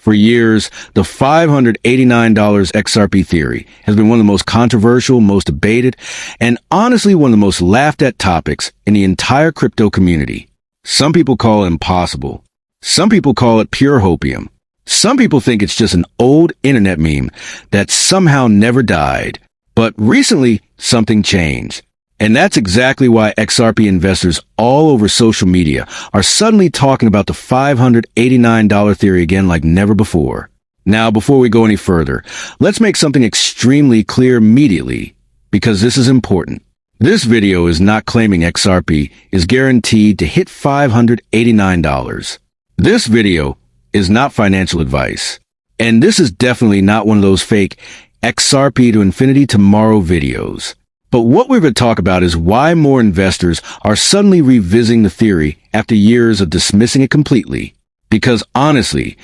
For years, the $589 XRP theory has been one of the most controversial, most debated, and honestly one of the most laughed at topics in the entire crypto community. Some people call it impossible. Some people call it pure hopium. Some people think it's just an old internet meme that somehow never died. But recently, something changed. And that's exactly why XRP investors all over social media are suddenly talking about the $589 theory again like never before. Now, before we go any further, let's make something extremely clear immediately, because this is important. This video is not claiming XRP is guaranteed to hit $589. This video is not financial advice. And this is definitely not one of those fake XRP to infinity tomorrow videos. But what we're going to talk about is why more investors are suddenly revisiting the theory after years of dismissing it completely. Because honestly,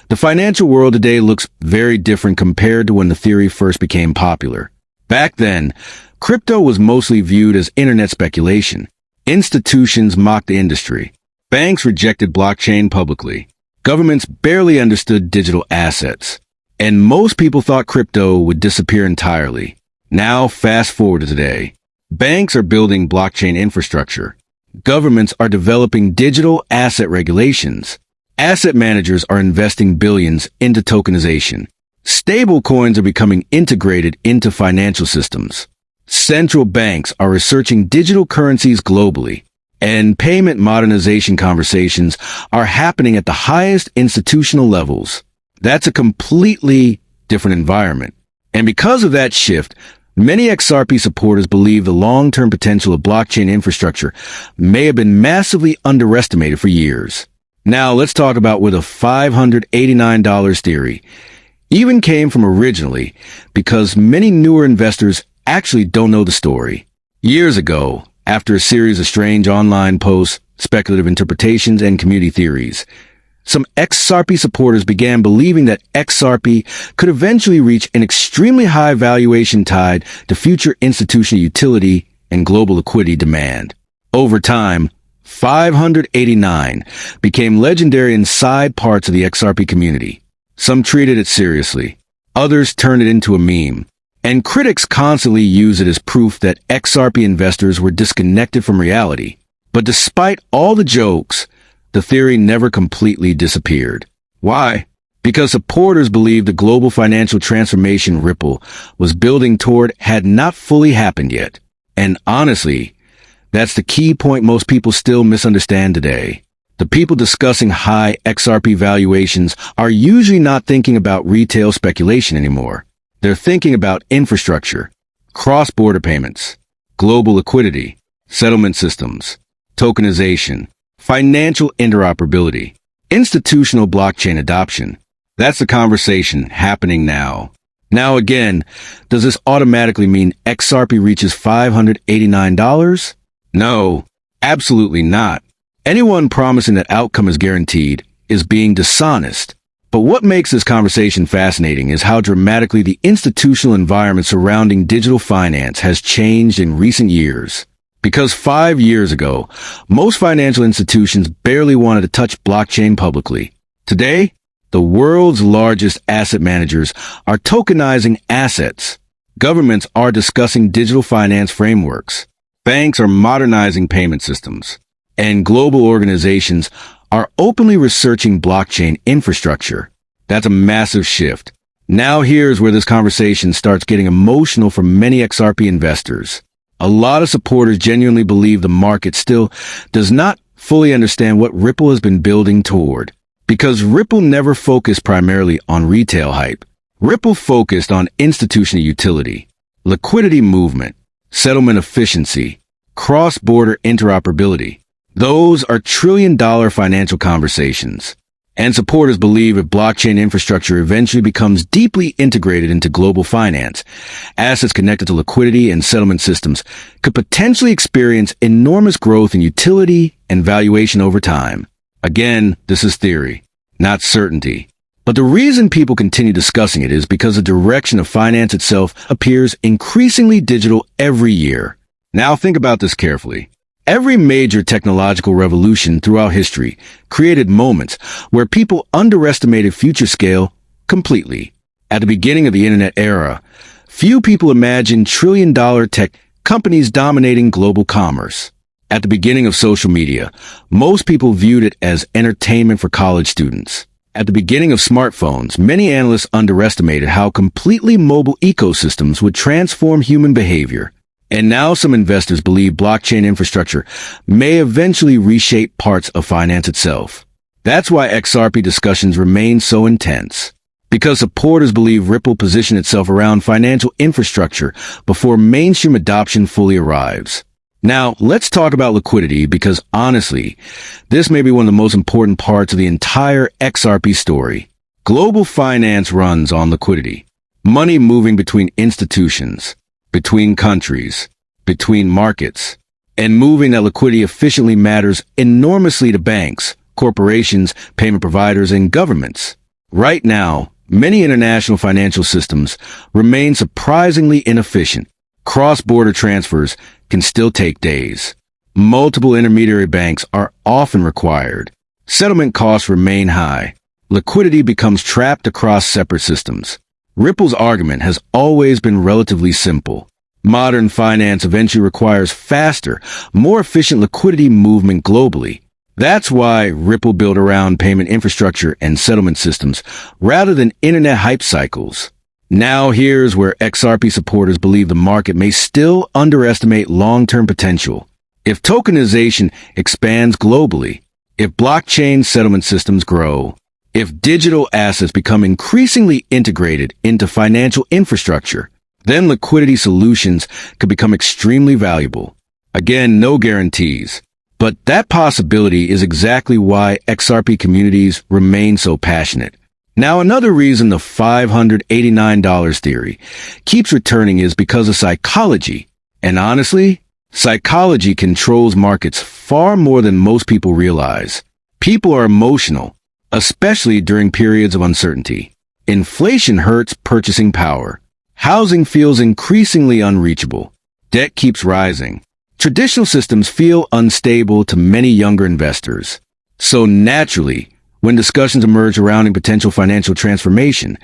the financial world today looks very different compared to when the theory first became popular. Back then, crypto was mostly viewed as internet speculation. Institutions mocked the industry. Banks rejected blockchain publicly. Governments barely understood digital assets. And most people thought crypto would disappear entirely. Now, fast forward to today. Banks are building blockchain infrastructure. Governments are developing digital asset regulations. Asset managers are investing billions into tokenization. Stable coins are becoming integrated into financial systems. Central banks are researching digital currencies globally. And payment modernization conversations are happening at the highest institutional levels. That's a completely different environment. And because of that shift, many XRP supporters believe the long-term potential of blockchain infrastructure may have been massively underestimated for years. Now, let's talk about where the $589 theory even came from originally, because many newer investors actually don't know the story. Years ago, after a series of strange online posts, speculative interpretations, and community theories, some XRP supporters began believing that XRP could eventually reach an extremely high valuation tied to future institutional utility and global liquidity demand. Over time, 589 became legendary in side parts of the XRP community. Some treated it seriously. Others turned it into a meme. And critics constantly use it as proof that XRP investors were disconnected from reality. But despite all the jokes, the theory never completely disappeared. Why? Because supporters believed the global financial transformation Ripple was building toward had not fully happened yet. And honestly, that's the key point most people still misunderstand today. The people discussing high XRP valuations are usually not thinking about retail speculation anymore. They're thinking about infrastructure, cross-border payments, global liquidity, settlement systems, tokenization, financial interoperability, institutional blockchain adoption. That's the conversation happening now. Now again, does this automatically mean XRP reaches $589? No, absolutely not. Anyone promising that outcome is guaranteed is being dishonest. But what makes this conversation fascinating is how dramatically the institutional environment surrounding digital finance has changed in recent years. Because 5 years ago, most financial institutions barely wanted to touch blockchain publicly. Today, the world's largest asset managers are tokenizing assets. Governments are discussing digital finance frameworks. Banks are modernizing payment systems. And global organizations are openly researching blockchain infrastructure. That's a massive shift. Now here's where this conversation starts getting emotional for many XRP investors. A lot of supporters genuinely believe the market still does not fully understand what Ripple has been building toward. Because Ripple never focused primarily on retail hype. Ripple focused on institutional utility, liquidity movement, settlement efficiency, cross-border interoperability. Those are trillion-dollar financial conversations. And supporters believe if blockchain infrastructure eventually becomes deeply integrated into global finance, assets connected to liquidity and settlement systems could potentially experience enormous growth in utility and valuation over time. Again, this is theory, not certainty. But the reason people continue discussing it is because the direction of finance itself appears increasingly digital every year. Now think about this carefully. Every major technological revolution throughout history created moments where people underestimated future scale completely. At the beginning of the internet era, few people imagined trillion-dollar tech companies dominating global commerce. At the beginning of social media, most people viewed it as entertainment for college students. At the beginning of smartphones, many analysts underestimated how completely mobile ecosystems would transform human behavior. And now some investors believe blockchain infrastructure may eventually reshape parts of finance itself. That's why XRP discussions remain so intense. Because supporters believe Ripple positioned itself around financial infrastructure before mainstream adoption fully arrives. Now, let's talk about liquidity because honestly, this may be one of the most important parts of the entire XRP story. Global finance runs on liquidity. Money moving between institutions, between countries, between markets, and moving that liquidity efficiently matters enormously to banks, corporations, payment providers, and governments. Right now, many international financial systems remain surprisingly inefficient. Cross-border transfers can still take days. Multiple intermediary banks are often required. Settlement costs remain high. Liquidity becomes trapped across separate systems. Ripple's argument has always been relatively simple. Modern finance eventually requires faster, more efficient liquidity movement globally. That's why Ripple built around payment infrastructure and settlement systems rather than internet hype cycles. Now here's where XRP supporters believe the market may still underestimate long-term potential. If tokenization expands globally, if blockchain settlement systems grow, if digital assets become increasingly integrated into financial infrastructure, then liquidity solutions could become extremely valuable. Again, no guarantees. But that possibility is exactly why XRP communities remain so passionate. Now, another reason the $589 theory keeps returning is because of psychology. And honestly, psychology controls markets far more than most people realize. People are emotional, especially during periods of uncertainty. Inflation hurts purchasing power. Housing feels increasingly unreachable. Debt keeps rising. Traditional systems feel unstable to many younger investors. So naturally, when discussions emerge surrounding potential financial transformation,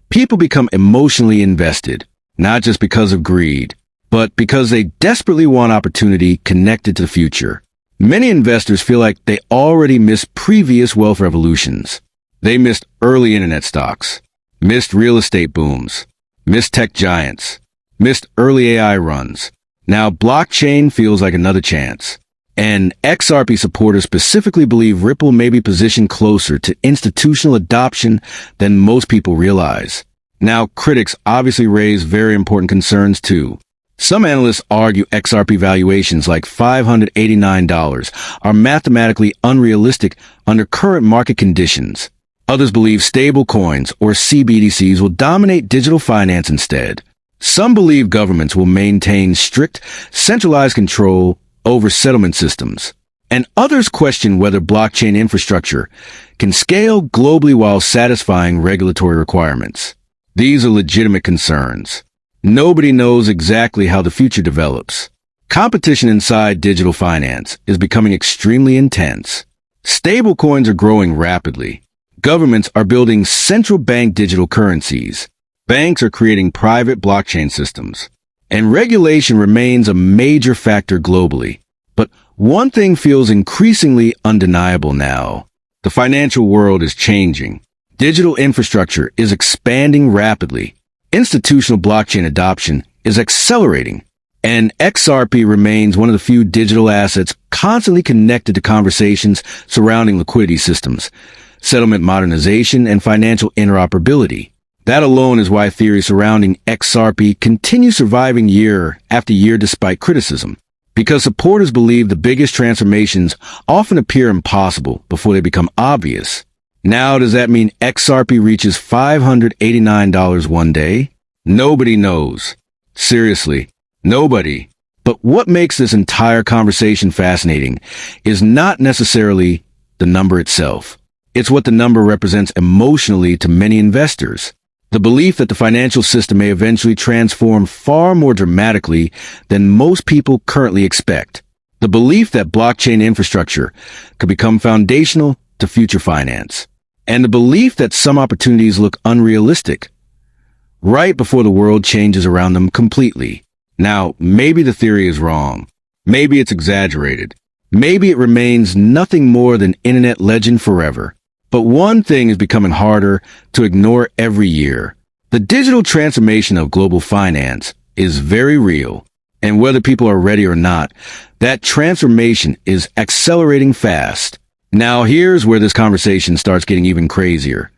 people become emotionally invested, not just because of greed, but because they desperately want opportunity connected to the future. Many investors feel like they already missed previous wealth revolutions. They missed early internet stocks, missed real estate booms, missed tech giants, missed early AI runs. Now blockchain feels like another chance. And XRP supporters specifically believe Ripple may be positioned closer to institutional adoption than most people realize. Now, critics obviously raise very important concerns too. Some analysts argue XRP valuations like $589 are mathematically unrealistic under current market conditions. Others believe stablecoins or cbdc's will dominate digital finance instead. Some believe governments will maintain strict, centralized control over settlement systems, and others question whether blockchain infrastructure can scale globally while satisfying regulatory requirements. These are legitimate concerns. Nobody knows exactly how the future develops. Competition inside digital finance is becoming extremely intense. Stablecoins are growing rapidly. Governments are building central bank digital currencies. Banks are creating private blockchain systems. And regulation remains a major factor globally. But one thing feels increasingly undeniable now. The financial world is changing. Digital infrastructure is expanding rapidly. Institutional blockchain adoption is accelerating. And XRP remains one of the few digital assets constantly connected to conversations surrounding liquidity systems, settlement modernization, and financial interoperability. That alone is why theories surrounding XRP continue surviving year after year despite criticism. Because supporters believe the biggest transformations often appear impossible before they become obvious. Now, does that mean XRP reaches $589 one day? Nobody knows. Seriously, nobody. But what makes this entire conversation fascinating is not necessarily the number itself. It's what the number represents emotionally to many investors. The belief that the financial system may eventually transform far more dramatically than most people currently expect. The belief that blockchain infrastructure could become foundational to future finance, and the belief that some opportunities look unrealistic right before the world changes around them completely. Now, maybe the theory is wrong. Maybe it's exaggerated. Maybe it remains nothing more than internet legend forever. But one thing is becoming harder to ignore every year. The digital transformation of global finance is very real. And whether people are ready or not, that transformation is accelerating fast. Now, here's where this conversation starts getting even crazier.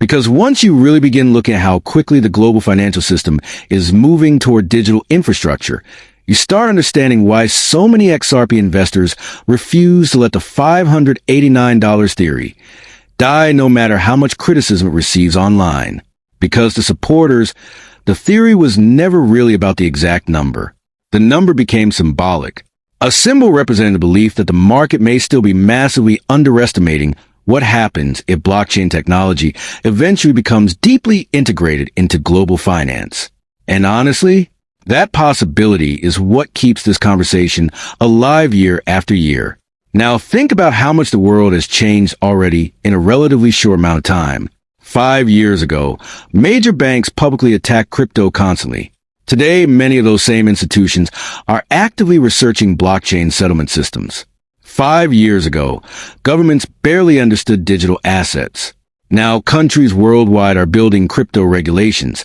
Because once you really begin looking at how quickly the global financial system is moving toward digital infrastructure, you start understanding why so many XRP investors refuse to let the $589 theory die no matter how much criticism it receives online. Because to supporters, the theory was never really about the exact number. The number became symbolic. A symbol representing the belief that the market may still be massively underestimating what happens if blockchain technology eventually becomes deeply integrated into global finance. And honestly, that possibility is what keeps this conversation alive year after year. Now think about how much the world has changed already in a relatively short amount of time. 5 years ago, major banks publicly attacked crypto constantly. Today, many of those same institutions are actively researching blockchain settlement systems. 5 years ago, governments barely understood digital assets. Now, countries worldwide are building crypto regulations,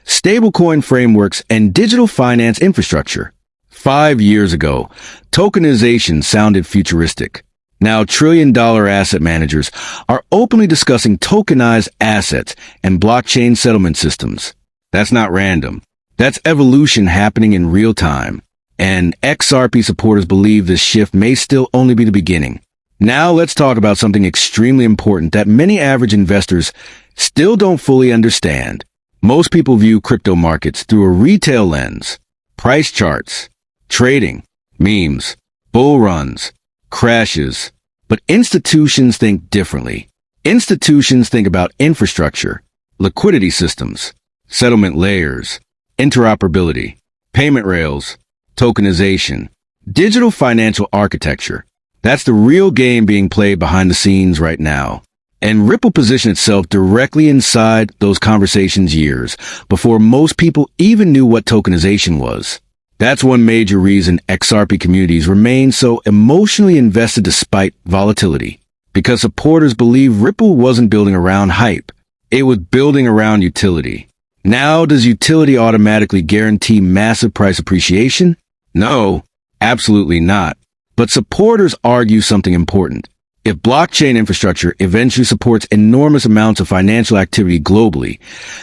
stablecoin frameworks, and digital finance infrastructure. 5 years ago, tokenization sounded futuristic. Now, trillion-dollar asset managers are openly discussing tokenized assets and blockchain settlement systems. That's not random. That's evolution happening in real time. And XRP supporters believe this shift may still only be the beginning. Now let's talk about something extremely important that many average investors still don't fully understand. Most people view crypto markets through a retail lens. Price charts, trading, memes, bull runs, crashes. But institutions think differently. Institutions think about infrastructure, liquidity systems, settlement layers, interoperability, payment rails, tokenization, digital financial architecture. That's the real game being played behind the scenes right now. And Ripple positioned itself directly inside those conversations years before most people even knew what tokenization was. That's one major reason XRP communities remain so emotionally invested despite volatility. Because supporters believe Ripple wasn't building around hype. It was building around utility. Now, does utility automatically guarantee massive price appreciation? No, absolutely not. But supporters argue something important. If blockchain infrastructure eventually supports enormous amounts of financial activity globally,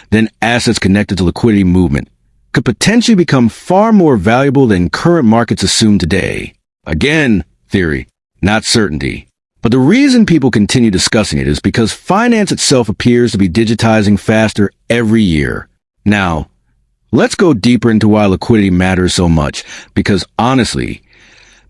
then assets connected to liquidity movement could potentially become far more valuable than current markets assume today. Again, theory, not certainty. But the reason people continue discussing it is because finance itself appears to be digitizing faster every year. Now, let's go deeper into why liquidity matters so much, because honestly,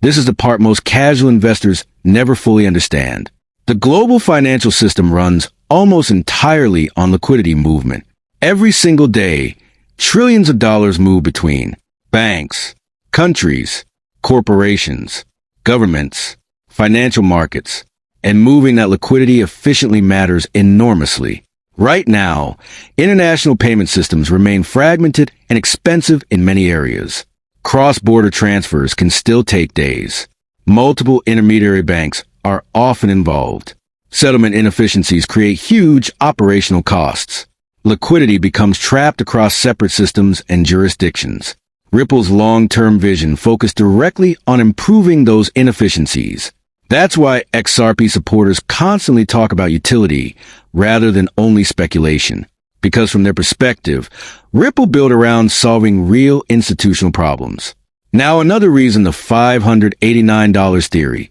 this is the part most casual investors never fully understand. The global financial system runs almost entirely on liquidity movement. Every single day, trillions of dollars move between banks, countries, corporations, governments, financial markets, and moving that liquidity efficiently matters enormously. Right now, international payment systems remain fragmented and expensive in many areas. Cross-border transfers can still take days. Multiple intermediary banks are often involved. Settlement inefficiencies create huge operational costs. Liquidity becomes trapped across separate systems and jurisdictions. Ripple's long-term vision focused directly on improving those inefficiencies. That's why XRP supporters constantly talk about utility rather than only speculation. Because from their perspective, Ripple built around solving real institutional problems. Now, another reason the $589 theory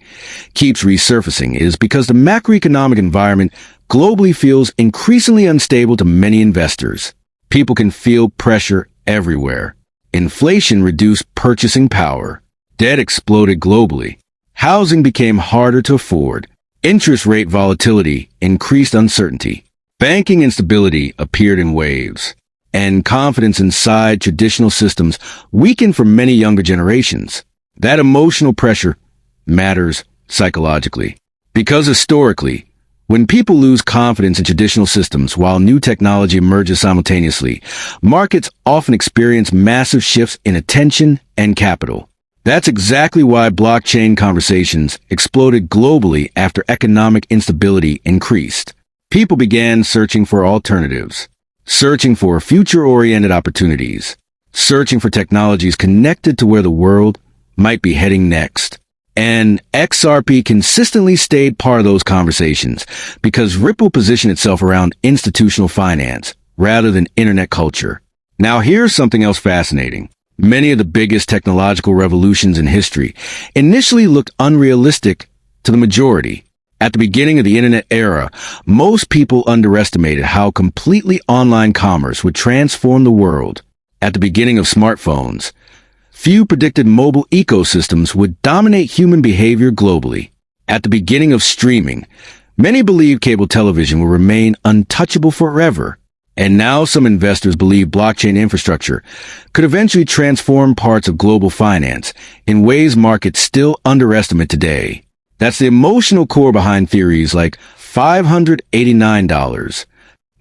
keeps resurfacing is because the macroeconomic environment globally feels increasingly unstable to many investors. People can feel pressure everywhere. Inflation reduced purchasing power. Debt exploded globally. Housing became harder to afford. Interest rate volatility increased uncertainty. Banking instability appeared in waves. And confidence inside traditional systems weakened for many younger generations. That emotional pressure matters psychologically. Because historically, when people lose confidence in traditional systems while new technology emerges simultaneously, markets often experience massive shifts in attention and capital. That's exactly why blockchain conversations exploded globally after economic instability increased. People began searching for alternatives, searching for future-oriented opportunities, searching for technologies connected to where the world might be heading next. And XRP consistently stayed part of those conversations because Ripple positioned itself around institutional finance rather than internet culture. Now here's something else fascinating. Many of the biggest technological revolutions in history initially looked unrealistic to the majority. At the beginning of the internet era, most people underestimated how completely online commerce would transform the world. At the beginning of smartphones, few predicted mobile ecosystems would dominate human behavior globally. At the beginning of streaming, many believed cable television will remain untouchable forever. And now some investors believe blockchain infrastructure could eventually transform parts of global finance in ways markets still underestimate today. That's the emotional core behind theories like $589,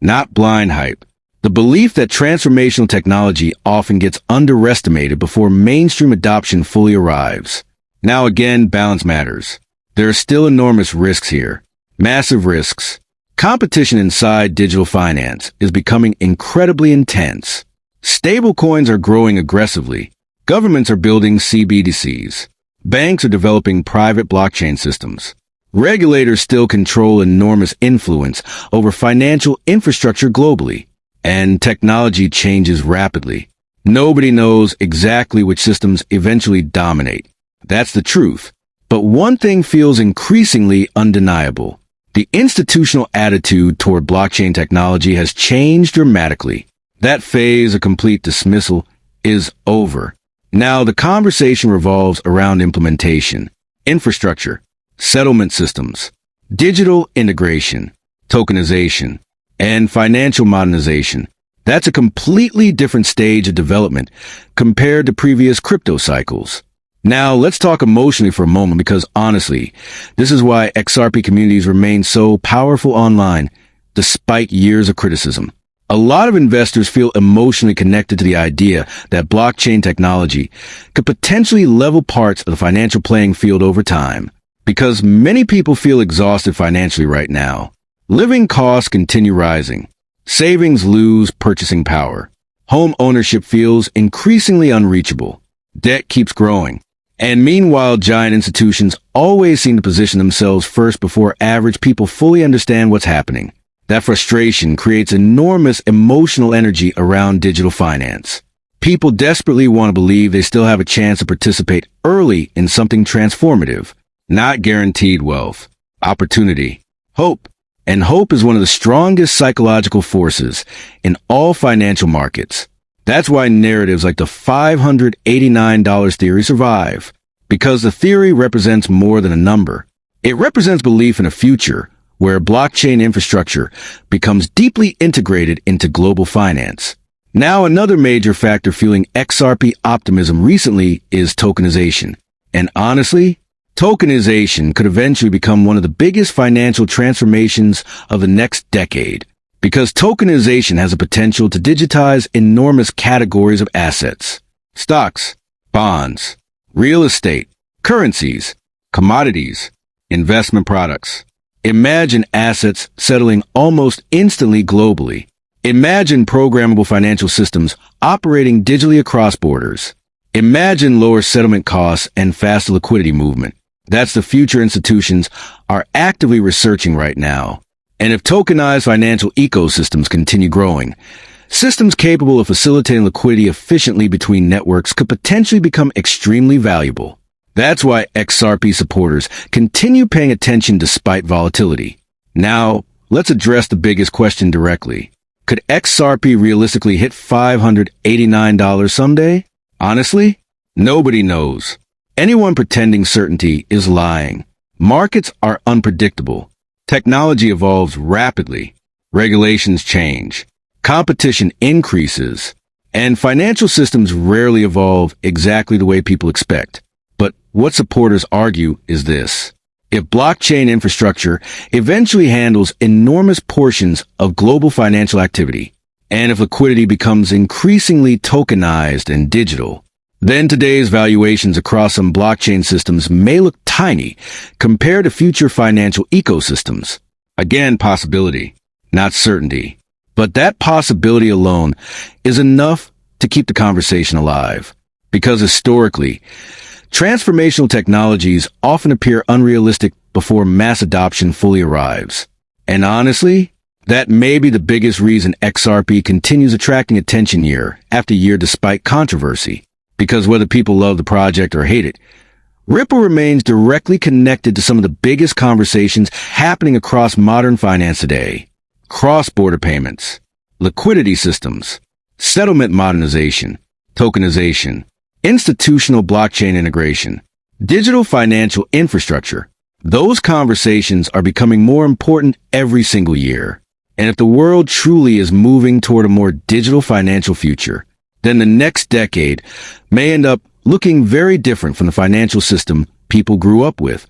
not blind hype. The belief that transformational technology often gets underestimated before mainstream adoption fully arrives. Now again, balance matters. There are still enormous risks here. Massive risks. Competition inside digital finance is becoming incredibly intense. Stablecoins are growing aggressively. Governments are building cbdc's. Banks are developing private blockchain systems. Regulators still control enormous influence over financial infrastructure globally. And technology changes rapidly. Nobody knows exactly which systems eventually dominate. That's the truth. But one thing feels increasingly undeniable. The institutional attitude toward blockchain technology has changed dramatically. That phase of complete dismissal is over. Now the conversation revolves around implementation, infrastructure, settlement systems, digital integration, tokenization, and financial modernization. That's a completely different stage of development compared to previous crypto cycles. Now, let's talk emotionally for a moment because honestly, this is why XRP communities remain so powerful online despite years of criticism. A lot of investors feel emotionally connected to the idea that blockchain technology could potentially level parts of the financial playing field over time because many people feel exhausted financially right now. Living costs continue rising. Savings lose purchasing power. Home ownership feels increasingly unreachable. Debt keeps growing. And meanwhile, giant institutions always seem to position themselves first before average people fully understand what's happening. That frustration creates enormous emotional energy around digital finance. People desperately want to believe they still have a chance to participate early in something transformative, not guaranteed wealth, opportunity, hope. And hope is one of the strongest psychological forces in all financial markets. That's why narratives like the $589 theory survive, because the theory represents more than a number. It represents belief in a future where blockchain infrastructure becomes deeply integrated into global finance. Now, another major factor fueling XRP optimism recently is tokenization. And honestly, tokenization could eventually become one of the biggest financial transformations of the next decade. Because tokenization has a potential to digitize enormous categories of assets. Stocks, bonds, real estate, currencies, commodities, investment products. Imagine assets settling almost instantly globally. Imagine programmable financial systems operating digitally across borders. Imagine lower settlement costs and faster liquidity movement. That's the future institutions are actively researching right now. And if tokenized financial ecosystems continue growing, systems capable of facilitating liquidity efficiently between networks could potentially become extremely valuable. That's why XRP supporters continue paying attention despite volatility. Now, let's address the biggest question directly. Could XRP realistically hit $589 someday? Honestly, nobody knows. Anyone pretending certainty is lying. Markets are unpredictable. Technology evolves rapidly, regulations change, competition increases, and financial systems rarely evolve exactly the way people expect. But What supporters argue is this. If blockchain infrastructure eventually handles enormous portions of global financial activity, and if liquidity becomes increasingly tokenized and digital, then today's valuations across some blockchain systems may look tiny compared to future financial ecosystems. Again, possibility, not certainty. But that possibility alone is enough to keep the conversation alive. Because historically, transformational technologies often appear unrealistic before mass adoption fully arrives. And honestly, that may be the biggest reason XRP continues attracting attention year after year despite controversy. Because whether people love the project or hate it, Ripple remains directly connected to some of the biggest conversations happening across modern finance today. Cross-border payments, liquidity systems, settlement modernization, tokenization, institutional blockchain integration, digital financial infrastructure. Those conversations are becoming more important every single year. And if the world truly is moving toward a more digital financial future, then the next decade may end up looking very different from the financial system people grew up with.